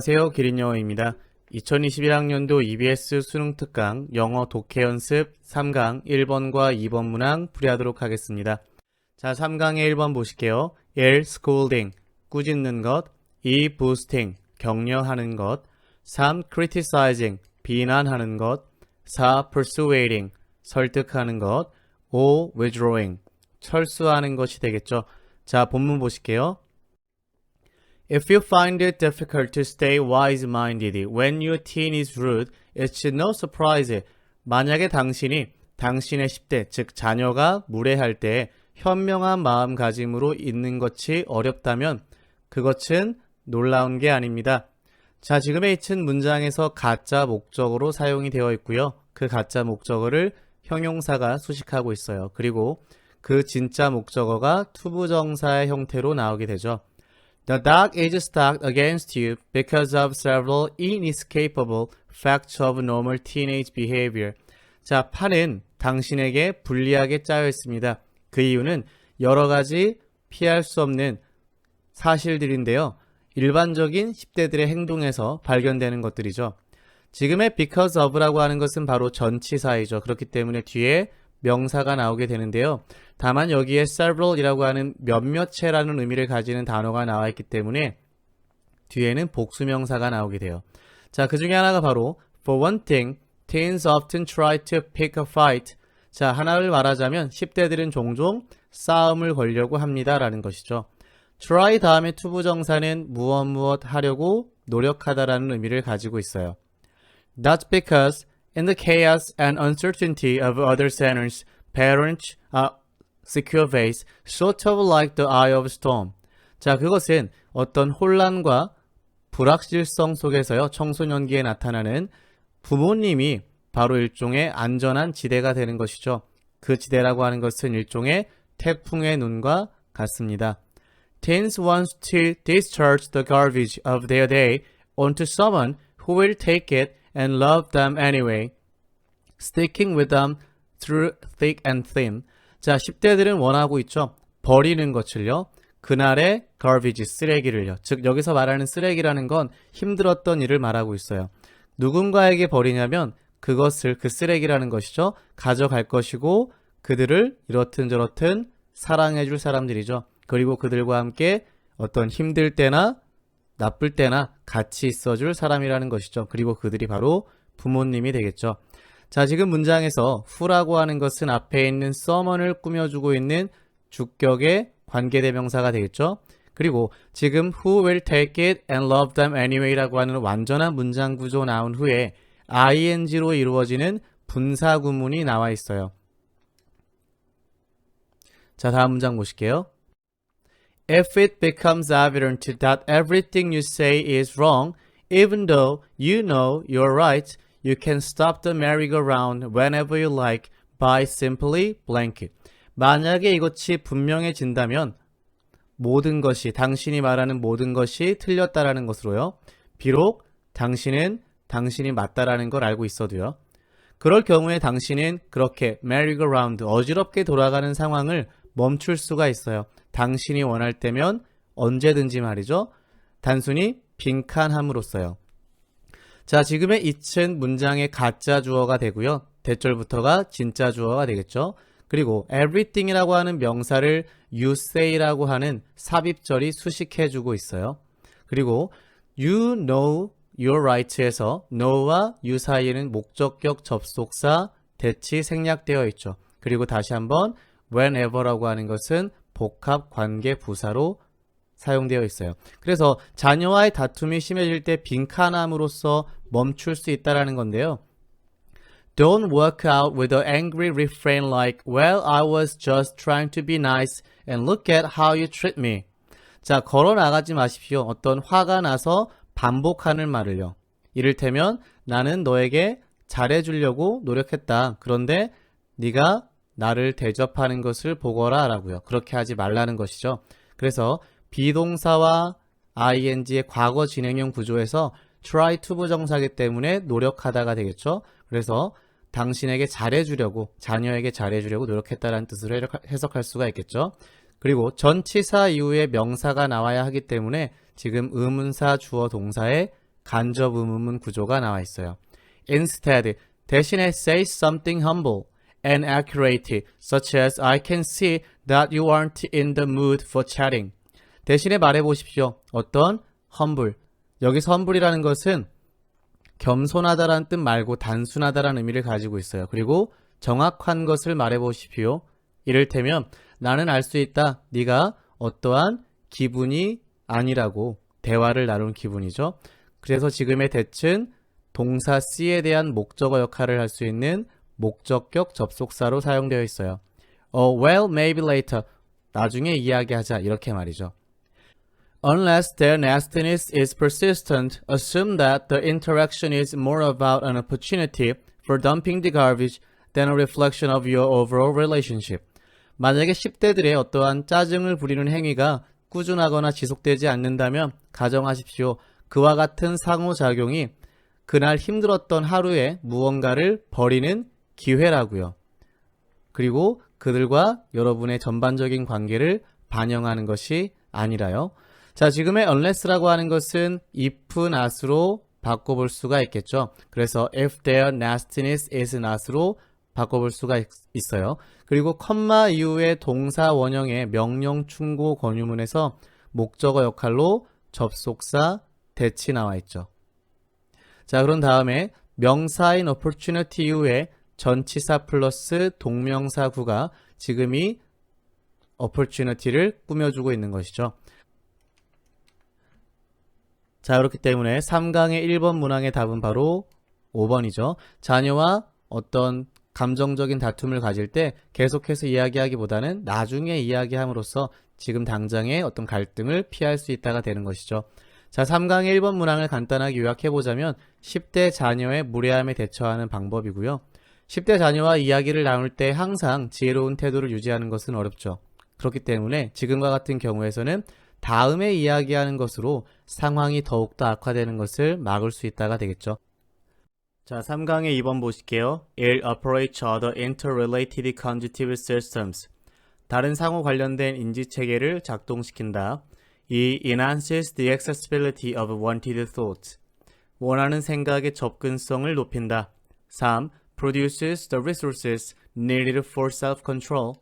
안녕하세요. 기린영어입니다. 2021학년도 EBS 수능 특강 영어 독해 연습 3강 1번과 2번 문항 풀이하도록 하겠습니다. 자, 3강의 1번 보실게요. 1. scolding, 꾸짖는 것. 2. boosting, 격려하는 것. 3. criticizing, 비난하는 것. 4. persuading, 설득하는 것. 5. withdrawing, 철수하는 것이 되겠죠. 자, 본문 보실게요. If you find it difficult to stay wise-minded when your teen is rude, it's no surprise. 만약에 당신이 당신의 10대, 즉 자녀가 무례할 때 현명한 마음가짐으로 있는 것이 어렵다면 그것은 놀라운 게 아닙니다. 자, 지금의 it은 문장에서 가짜 목적어로 사용이 되어 있고요. 그 가짜 목적어를 형용사가 수식하고 있어요. 그리고 그 진짜 목적어가 투부정사의 형태로 나오게 되죠. The dog is stacked against you because of several inescapable facts of normal teenage behavior. 자, 판은 당신에게 불리하게 짜여 있습니다. 그 이유는 여러 가지 피할 수 없는 사실들인데요. 일반적인 10대들의 행동에서 발견되는 것들이죠. 지금의 because of라고 하는 것은 바로 전치사이죠. 그렇기 때문에 뒤에 명사가 나오게 되는데요. 다만 여기에 several이라고 하는 몇몇체라는 의미를 가지는 단어가 나와 있기 때문에 뒤에는 복수명사가 나오게 돼요. 자, 그 중에 하나가 바로 for one thing, teens often try to pick a fight. 자, 하나를 말하자면 10대들은 종종 싸움을 걸려고 합니다 라는 것이죠. try 다음에 투부정사는 무엇 하려고 노력하다라는 의미를 가지고 있어요. That's because in the chaos and uncertainty of other centers, parents secure vase, sort of like the eye of a storm. 자, 그것은 어떤 혼란과 불확실성 속에서요, 청소년기에 나타나는 부모님이 바로 일종의 안전한 지대가 되는 것이죠. 그 지대라고 하는 것은 일종의 태풍의 눈과 같습니다. Teens want to discharge the garbage of their day onto someone who will take it and love them anyway, sticking with them through thick and thin. 자, 10대들은 원하고 있죠. 버리는 것을요. 그날의 garbage, 쓰레기를요. 즉 여기서 말하는 쓰레기라는 건 힘들었던 일을 말하고 있어요. 누군가에게 버리냐면 그것을, 그 쓰레기라는 것이죠. 가져갈 것이고 그들을 이렇든 저렇든 사랑해 줄 사람들이죠. 그리고 그들과 함께 어떤 힘들 때나 나쁠 때나 같이 있어줄 사람이라는 것이죠. 그리고 그들이 바로 부모님이 되겠죠. 자, 지금 문장에서 who라고 하는 것은 앞에 있는 someone을 꾸며주고 있는 주격의 관계대명사가 되겠죠. 그리고 지금 who will take it and love them anyway라고 하는 완전한 문장 구조 나온 후에 ing로 이루어지는 분사구문이 나와 있어요. 자, 다음 문장 보실게요. If it becomes evident that everything you say is wrong, even though you know you're right, you can stop the merry-go-round whenever you like by simply blank. 만약에 이것이 분명해진다면 모든 것이, 당신이 말하는 모든 것이 틀렸다라는 것으로요. 비록 당신은 당신이 맞다라는 걸 알고 있어도요. 그럴 경우에 당신은 그렇게 merry-go-round, 어지럽게 돌아가는 상황을 멈출 수가 있어요. 당신이 원할 때면 언제든지 말이죠. 단순히 빈칸함으로써요. 자, 지금의 it은 문장의 가짜 주어가 되고요. 대절부터가 진짜 주어가 되겠죠. 그리고 everything이라고 하는 명사를 you say라고 하는 삽입절이 수식해주고 있어요. 그리고 you know you're right에서 know와 you 사이에는 목적격 접속사 대치 생략되어 있죠. 그리고 다시 한번 whenever라고 하는 것은 복합 관계 부사로 사용되어 있어요. 그래서 자녀와의 다툼이 심해질 때 빈칸함으로써 멈출 수 있다라는 건데요. Don't walk out with an angry refrain like, well, I was just trying to be nice and look at how you treat me. 자, 걸어 나가지 마십시오. 어떤 화가 나서 반복하는 말을요. 이를테면 나는 너에게 잘해주려고 노력했다. 그런데 네가 나를 대접하는 것을 보거라 라고요. 그렇게 하지 말라는 것이죠. 그래서 비동사와 ing의 과거 진행형 구조에서 try to 부정사기 때문에 노력하다가 되겠죠. 그래서 당신에게 잘해주려고, 자녀에게 잘해주려고 노력했다라는 뜻으로 해석할 수가 있겠죠. 그리고 전치사 이후에 명사가 나와야 하기 때문에 지금 의문사 주어 동사의 간접 의문문 구조가 나와 있어요. Instead, 대신에 say something humble and accurate, such as I can see that you aren't in the mood for chatting. 대신에 말해보십시오. 어떤? humble. 여기서 humble이라는 것은 겸손하다라는 뜻 말고 단순하다라는 의미를 가지고 있어요. 그리고 정확한 것을 말해보십시오. 이를테면 나는 알 수 있다. 네가 어떠한 기분이 아니라고 대화를 나눈 기분이죠. 그래서 지금의 that은 동사 C에 대한 목적어 역할을 할 수 있는 목적격 접속사로 사용되어 있어요. Well, maybe later. 나중에 이야기하자 이렇게 말이죠. Unless their nastiness is persistent, assume that the interaction is more about an opportunity for dumping the garbage than a reflection of your overall relationship. 만약에 10대들의 어떠한 짜증을 부리는 행위가 꾸준하거나 지속되지 않는다면 가정하십시오. 그와 같은 상호작용이 그날 힘들었던 하루에 무언가를 버리는 기회라고요. 그리고 그들과 여러분의 전반적인 관계를 반영하는 것이 아니라요. 자, 지금의 unless라고 하는 것은 if not으로 바꿔볼 수가 있겠죠. 그래서 if their nastiness is not으로 바꿔볼 수가 있어요. 그리고 컴마 이후에 동사 원형의 명령 충고 권유문에서 목적어 역할로 접속사 that이 나와 있죠. 자, 그런 다음에 명사인 opportunity 이후에 전치사 플러스 동명사구가 지금 이 opportunity를 꾸며주고 있는 것이죠. 자, 그렇기 때문에 3강의 1번 문항의 답은 바로 5번이죠. 자녀와 어떤 감정적인 다툼을 가질 때 계속해서 이야기하기보다는 나중에 이야기함으로써 지금 당장의 어떤 갈등을 피할 수 있다가 되는 것이죠. 자, 3강의 1번 문항을 간단하게 요약해보자면 10대 자녀의 무례함에 대처하는 방법이고요. 10대 자녀와 이야기를 나눌 때 항상 지혜로운 태도를 유지하는 것은 어렵죠. 그렇기 때문에 지금과 같은 경우에서는 다음에 이야기하는 것으로 상황이 더욱더 악화되는 것을 막을 수 있다가 되겠죠. 자, 3강의 2번 보실게요. It operates other interrelated conjunctive systems. 다른 상호 관련된 인지체계를 작동시킨다. 2. Enhances the accessibility of wanted thought. 원하는 생각의 접근성을 높인다. 3. Produces the resources needed for self-control.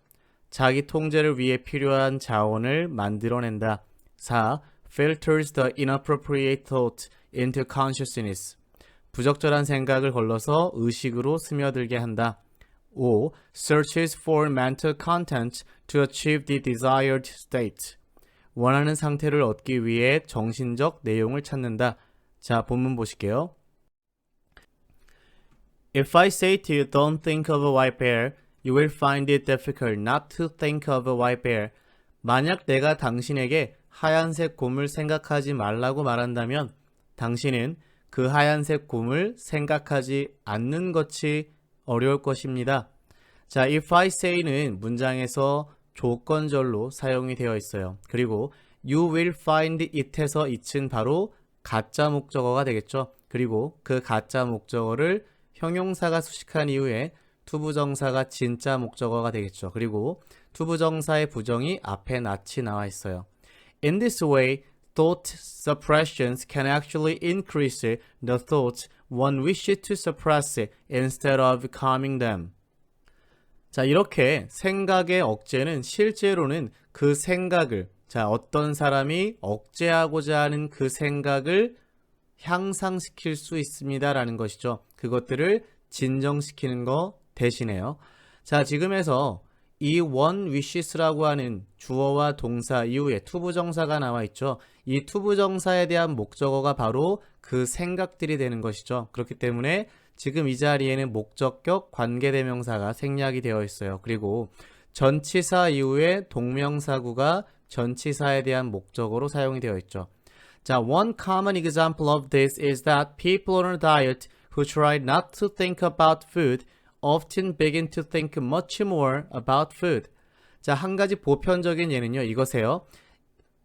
자기 통제를 위해 필요한 자원을 만들어낸다. 4. Filters the inappropriate thought into consciousness. 부적절한 생각을 걸러서 의식으로 스며들게 한다. 5. Searches for mental content to achieve the desired state. 원하는 상태를 얻기 위해 정신적 내용을 찾는다. 자, 본문 보실게요. If I say to you, don't think of a white bear, you will find it difficult not to think of a white bear. 만약 내가 당신에게 하얀색 곰을 생각하지 말라고 말한다면 당신은 그 하얀색 곰을 생각하지 않는 것이 어려울 것입니다. 자, if I say는 문장에서 조건절로 사용이 되어 있어요. 그리고 you will find it에서 it은 바로 가짜 목적어가 되겠죠. 그리고 그 가짜 목적어를 형용사가 수식한 이후에 투부정사가 진짜 목적어가 되겠죠. 그리고 투부정사의 부정이 앞에 낫이 나와 있어요. In this way, thought suppressions can actually increase the thoughts one wishes to suppress instead of calming them. 자, 이렇게 생각의 억제는 실제로는 그 생각을, 자, 어떤 사람이 억제하고자 하는 그 생각을 향상시킬 수 있습니다라는 것이죠. 그것들을 진정시키는 거 대신에요. 자, 지금에서 이 one wishes라고 하는 주어와 동사 이후에 투부정사가 나와 있죠. 이 투부정사에 대한 목적어가 바로 그 생각들이 되는 것이죠. 그렇기 때문에 지금 이 자리에는 목적격 관계대명사가 생략이 되어 있어요. 그리고 전치사 이후에 동명사구가 전치사에 대한 목적어로 사용이 되어 있죠. 자, one common example of this is that people on a diet who try not to think about food often begin to think much more about food. 자, 한 가지 보편적인 예는요, 이것이에요.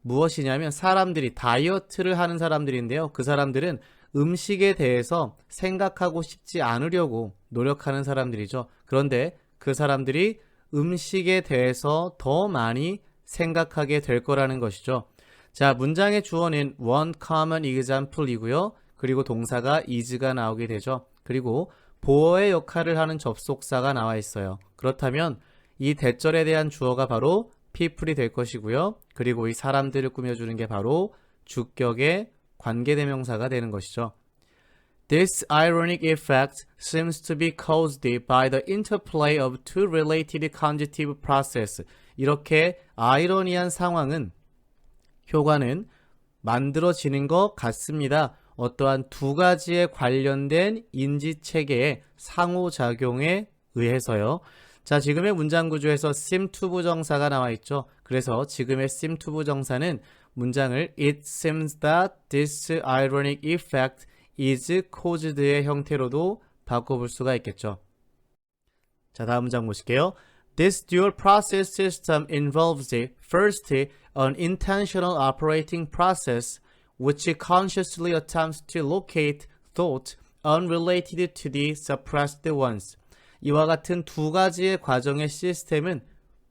무엇이냐면 사람들이 다이어트를 하는 사람들인데요. 그 사람들은 음식에 대해서 생각하고 싶지 않으려고 노력하는 사람들이죠. 그런데 그 사람들이 음식에 대해서 더 많이 생각하게 될 거라는 것이죠. 자, 문장의 주어는 one common example이고요. 그리고 동사가 is가 나오게 되죠. 그리고 보어의 역할을 하는 접속사가 나와 있어요. 그렇다면 이 대절에 대한 주어가 바로 people이 될 것이고요. 그리고 이 사람들을 꾸며주는 게 바로 주격의 관계대명사가 되는 것이죠. This ironic effect seems to be caused by the interplay of two related conjunctive processes. 이렇게 아이러니한 상황은 효과는 만들어지는 것 같습니다. 어떠한 두 가지에 관련된 인지체계의 상호작용에 의해서요. 자, 지금의 문장 구조에서 seem to 부정사가 나와 있죠. 그래서 지금의 seem to 부정사는 문장을 It seems that this ironic effect is caused의 형태로도 바꿔볼 수가 있겠죠. 자, 다음 문장 보실게요. This dual process system involves first an intentional operating process which consciously attempts to locate thought unrelated to the suppressed ones. 이와 같은 두 가지의 과정의 시스템은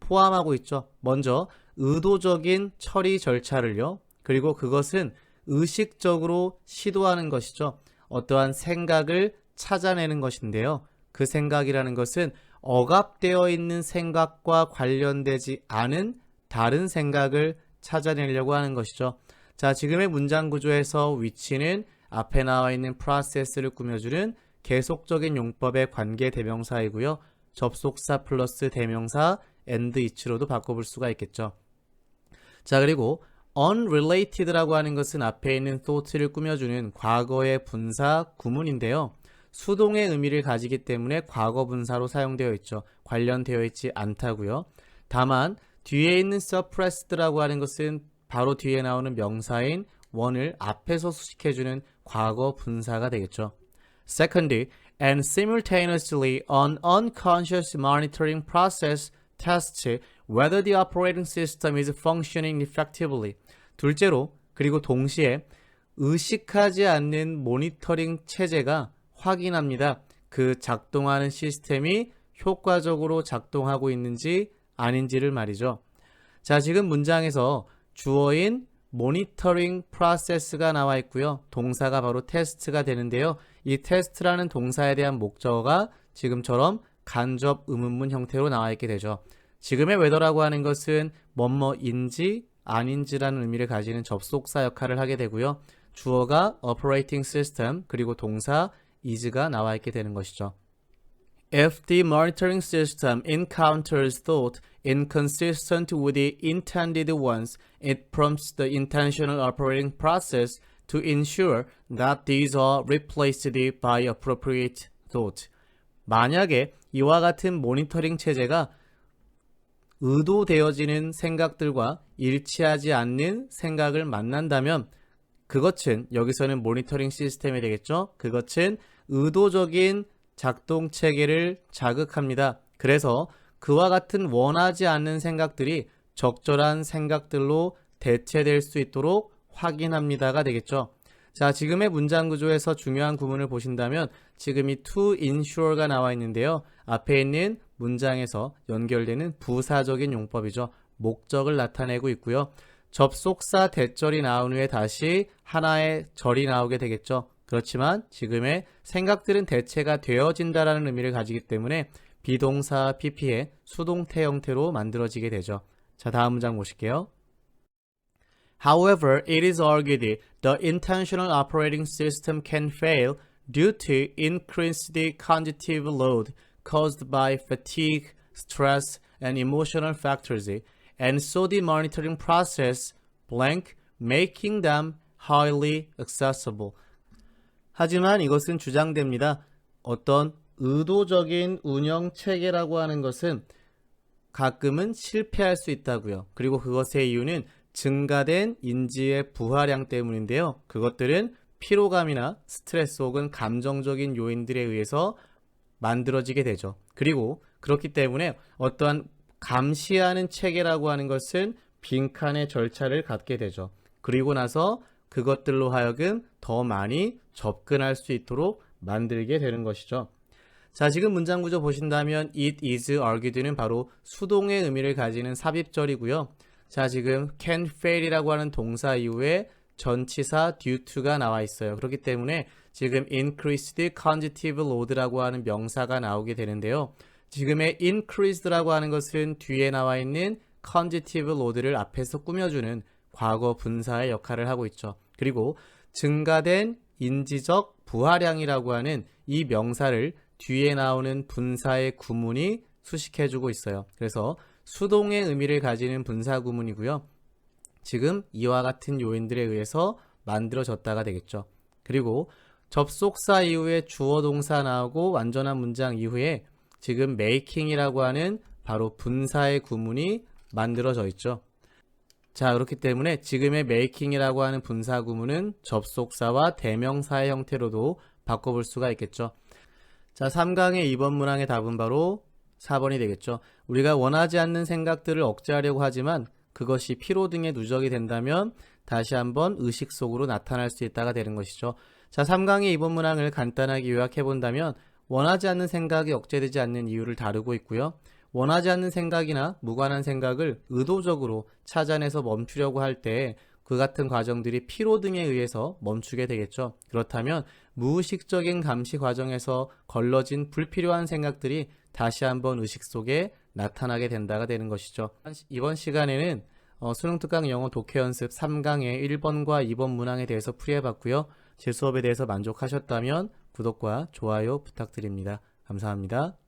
포함하고 있죠. 먼저 의도적인 처리 절차를요. 그리고 그것은 의식적으로 시도하는 것이죠. 어떠한 생각을 찾아내는 것인데요. 그 생각이라는 것은 억압되어 있는 생각과 관련되지 않은 다른 생각을 찾아내려고 하는 것이죠. 자, 지금의 문장 구조에서 위치는 앞에 나와 있는 프로세스를 꾸며주는 계속적인 용법의 관계 대명사이고요. 접속사 플러스 대명사 and it로도 바꿔볼 수가 있겠죠. 자, 그리고 unrelated라고 하는 것은 앞에 있는 thought를 꾸며주는 과거의 분사 구문인데요. 수동의 의미를 가지기 때문에 과거 분사로 사용되어 있죠. 관련되어 있지 않다고요. 다만 뒤에 있는 suppressed라고 하는 것은 바로 뒤에 나오는 명사인 one을 앞에서 수식해주는 과거 분사가 되겠죠. Secondly, and simultaneously an unconscious monitoring process tests whether the operating system is functioning effectively. 둘째로, 그리고 동시에 의식하지 않는 모니터링 체제가 확인합니다. 그 작동하는 시스템이 효과적으로 작동하고 있는지 아닌지를 말이죠. 자, 지금 문장에서 주어인 모니터링 프로세스가 나와 있고요. 동사가 바로 테스트가 되는데요. 이 테스트라는 동사에 대한 목적어가 지금처럼 간접 의문문 형태로 나와 있게 되죠. 지금의 whether라고 하는 것은 뭐뭐인지 아닌지라는 의미를 가지는 접속사 역할을 하게 되고요. 주어가 operating system 그리고 동사 is가 나와 있게 되는 것이죠. If the monitoring system encounters thought inconsistent with the intended ones, it prompts the intentional operating process to ensure that these are replaced by appropriate thought. 만약에 이와 같은 모니터링 체제가 의도되어지는 생각들과 일치하지 않는 생각을 만난다면 그것은 여기서는 모니터링 시스템이 되겠죠. 그것은 의도적인 작동 체계를 자극합니다. 그래서 그와 같은 원하지 않는 생각들이 적절한 생각들로 대체될 수 있도록 확인합니다가 되겠죠. 자, 지금의 문장 구조에서 중요한 구문을 보신다면 지금 이 to ensure가 나와 있는데요. 앞에 있는 문장에서 연결되는 부사적인 용법이죠. 목적을 나타내고 있고요. 접속사 대절이 나온 후에 다시 하나의 절이 나오게 되겠죠. 그렇지만 지금의 생각들은 대체가 되어진다라는 의미를 가지기 때문에 비동사 pp의 수동태 형태로 만들어지게 되죠. 자, 다음 문장 보실게요. However, it is argued the intentional operating system can fail due to increased cognitive load caused by fatigue, stress, and emotional factors, and so the monitoring process blank, making them highly accessible. 하지만 이것은 주장됩니다. 어떤 의도적인 운영 체계라고 하는 것은 가끔은 실패할 수 있다고요. 그리고 그것의 이유는 증가된 인지의 부하량 때문인데요. 그것들은 피로감이나 스트레스 혹은 감정적인 요인들에 의해서 만들어지게 되죠. 그리고 그렇기 때문에 어떠한 감시하는 체계라고 하는 것은 빈칸의 절차를 갖게 되죠. 그리고 나서 그것들로 하여금 더 많이 접근할 수 있도록 만들게 되는 것이죠. 자, 지금 문장 구조 보신다면 it is argued는 바로 수동의 의미를 가지는 삽입절이고요. 자, 지금 can fail이라고 하는 동사 이후에 전치사 due to가 나와 있어요. 그렇기 때문에 지금 increased conjunctive load라고 하는 명사가 나오게 되는데요. 지금의 increased라고 하는 것은 뒤에 나와 있는 conjunctive load를 앞에서 꾸며주는 과거 분사의 역할을 하고 있죠. 그리고 증가된 인지적 부하량이라고 하는 이 명사를 뒤에 나오는 분사의 구문이 수식해주고 있어요. 그래서 수동의 의미를 가지는 분사 구문이고요. 지금 이와 같은 요인들에 의해서 만들어졌다가 되겠죠. 그리고 접속사 이후에 주어 동사 나오고 완전한 문장 이후에 지금 making이라고 하는 바로 분사의 구문이 만들어져 있죠. 자, 그렇기 때문에 지금의 making이라고 하는 분사 구문은 접속사와 대명사의 형태로도 바꿔볼 수가 있겠죠. 자, 3강의 2번 문항의 답은 바로 4번이 되겠죠. 우리가 원하지 않는 생각들을 억제하려고 하지만 그것이 피로 등의 누적이 된다면 다시 한번 의식 속으로 나타날 수 있다가 되는 것이죠. 자, 3강의 2번 문항을 간단하게 요약해 본다면 원하지 않는 생각이 억제되지 않는 이유를 다루고 있고요. 원하지 않는 생각이나 무관한 생각을 의도적으로 찾아내서 멈추려고 할 때 그 같은 과정들이 피로 등에 의해서 멈추게 되겠죠. 그렇다면 무의식적인 감시 과정에서 걸러진 불필요한 생각들이 다시 한번 의식 속에 나타나게 된다가 되는 것이죠. 이번 시간에는 수능특강 영어 독해 연습 3강의 1번과 2번 문항에 대해서 풀이해봤고요. 제 수업에 대해서 만족하셨다면 구독과 좋아요 부탁드립니다. 감사합니다.